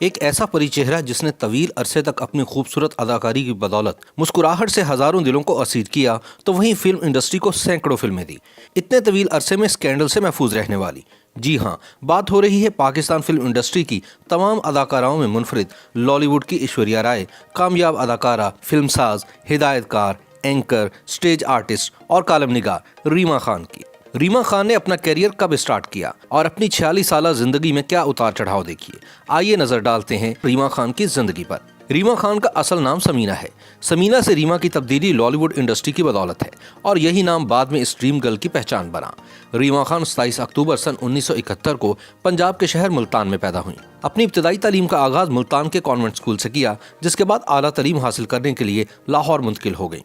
एक ऐसा परिचेहरा जिसने तवील अरसे तक अपनी खूबसूरत अदाकारी की बदौलत मुस्कुराहट से हजारों दिलों को असीर किया, तो वहीं फिल्म इंडस्ट्री को सैकड़ों फिल्में दी, इतने तवील अरसे में स्कैंडल से महफूज रहने वाली। जी हाँ, बात हो रही है पाकिस्तान फिल्म इंडस्ट्री की तमाम अदाकाराओं में मुनफरिद लॉलीवुड की ऐश्वर्या राय, कामयाब अदाकारा, फिल्मसाज, हिदायतकार, एंकर, स्टेज आर्टिस्ट और कालम निगार रीमा खान की। रीमा खान ने अपना करियर कब स्टार्ट किया और अपनी 46 साला जिंदगी में क्या उतार चढ़ाव देखिए, आइए नजर डालते हैं रीमा खान की जिंदगी पर। रीमा खान का असल नाम समीना है। समीना से रीमा की तब्दीली लॉलीवुड इंडस्ट्री की बदौलत है और यही नाम बाद में इस ड्रीम गर्ल की पहचान बना। रीमा खान 27 अक्टूबर सन 1971 को पंजाब के शहर मुल्तान में पैदा हुई। अपनी इब्तदाई तालीम का आगाज मुल्तान के कॉन्वेंट स्कूल से किया, जिसके बाद आला तालीम हासिल करने के लिए लाहौर मुंतकिल हो गई।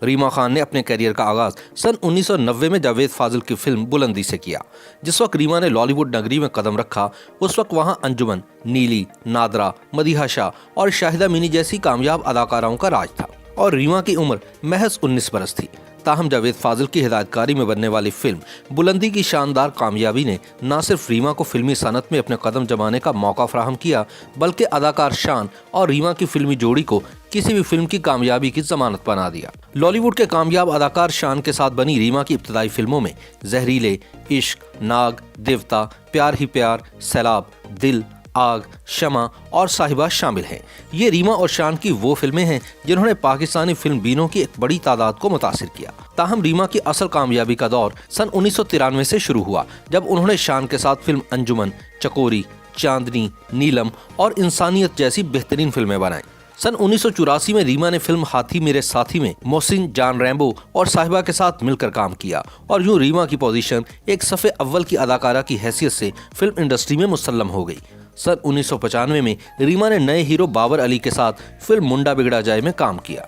रीमा खान ने अपने करियर का आगाज सन 1990 में जावेद फाजिल की फिल्म बुलंदी से किया। जिस वक्त रीमा ने लॉलीवुड नगरी में कदम रखा, उस वक्त वहां अंजुमन, नीली, नादरा, मदीहा शाह और शाहिदा मीनी जैसी कामयाब अदाकाराओं का राज था और रीमा की उम्र महज 19 बरस थी। ताहम जावेद फाजिल की हिदायतकारी में बनने वाली फिल्म बुलंदी की शानदार कामयाबी ने न सिर्फ रीमा को फिल्मी सनत में अपने कदम जमाने का मौका फराहम किया, बल्कि अदाकार शान और रीमा की फिल्मी जोड़ी को किसी भी फिल्म की कामयाबी की जमानत बना दिया। लॉलीवुड के कामयाब अदाकार शान के साथ बनी रीमा की इब्तदाई फिल्मों में जहरीले, इश्क, नाग, देवता, प्यार ही प्यार, सैलाब, दिल, आग, शमा और साहिबा शामिल हैं। ये रीमा और शान की वो फिल्में हैं जिन्होंने पाकिस्तानी फिल्म बीनों की एक बड़ी तादाद को मुतासिर किया। ताहम रीमा की असल कामयाबी का दौर सन 1993 से शुरू हुआ, जब उन्होंने शान के साथ फिल्म अंजुमन, चकोरी, चांदनी, नीलम और इंसानियत जैसी बेहतरीन फिल्में बनाई। सन 1984 में रीमा ने फिल्म हाथी मेरे साथी में मोहसिन जान रैम्बो और साहिबा के साथ मिलकर काम किया और यूं रीमा की पोजीशन एक सफ़े अव्वल की अदाकारा की हैसियत से फिल्म इंडस्ट्री में मुसल्लम हो गई। सन 1995 में रीमा ने नए हीरो बाबर अली के साथ फिल्म मुंडा बिगड़ा जाए में काम किया।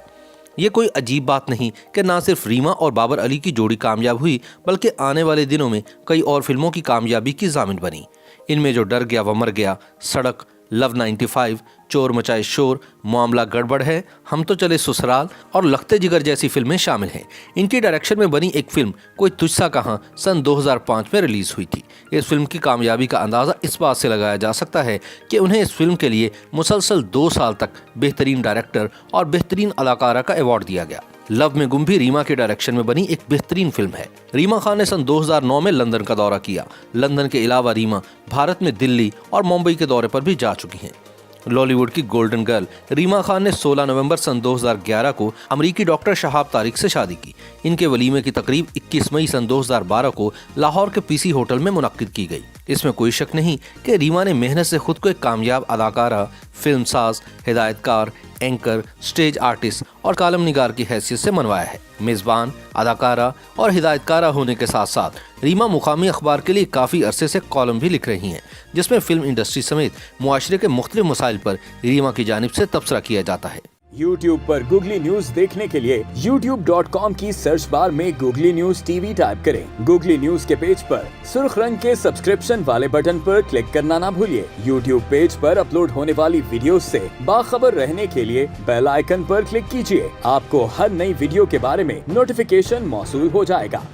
ये कोई अजीब बात नहीं कि ना सिर्फ रीमा और बाबर अली की जोड़ी कामयाब हुई, बल्कि आने वाले दिनों में कई और फिल्मों की कामयाबी की जामिन बनी। इनमें जो डर गया वो मर गया, सड़क, लव 95, चोर मचाए शोर, मामला गड़बड़ है, हम तो चले ससुराल और लखते जिगर जैसी फिल्में शामिल हैं। इनकी डायरेक्शन में बनी एक फिल्म कोई तुझसा कहां सन 2005 में रिलीज हुई थी। इस फिल्म की कामयाबी का अंदाज़ा इस बात से लगाया जा सकता है कि उन्हें इस फिल्म के लिए मुसलसल 2 साल तक बेहतरीन डायरेक्टर और बेहतरीन अदाकारा का अवार्ड दिया गया। लव में गुम भी रीमा के डायरेक्शन में बनी एक बेहतरीन फिल्म है। रीमा खान ने सन 2009 में लंदन का दौरा किया। लंदन के अलावा रीमा भारत में दिल्ली और मुंबई के दौरे पर भी जा चुकी हैं। लॉलीवुड की गोल्डन गर्ल रीमा खान ने 16 नवंबर सन 2011 को अमरीकी डॉक्टर शहाब तारिक से शादी की। इनके वलीमे की तकरीब 21 मई सन 2012 को लाहौर के पीसी होटल में मुनक्किद की गई। इसमें कोई शक नहीं कि रीमा ने मेहनत से खुद को एक कामयाब अदाकारा, फिल्मसाज, हिदायतकार, एंकर, स्टेज आर्टिस्ट और कालम निगार की हैसियत से मनवाया है। मेज़बान, अदाकारा और हिदायतकारा होने के साथ साथ रीमा मुकामी अखबार के लिए काफ़ी अरसे से कॉलम भी लिख रही हैं, जिसमें फिल्म इंडस्ट्री समेत मुआशरे के मुख्तलिफ मसाइल पर रीमा की जानिब से तबसरा किया जाता है। YouTube पर गूगली न्यूज देखने के लिए youtube.com की सर्च बार में गूगली न्यूज टीवी टाइप करें। गूगली न्यूज के पेज पर सुर्ख रंग के सब्सक्रिप्शन वाले बटन पर क्लिक करना ना भूलिए। YouTube पेज पर अपलोड होने वाली वीडियोस से बाखबर रहने के लिए बेल आइकन पर क्लिक कीजिए। आपको हर नई वीडियो के बारे में नोटिफिकेशन मौसूल हो जाएगा।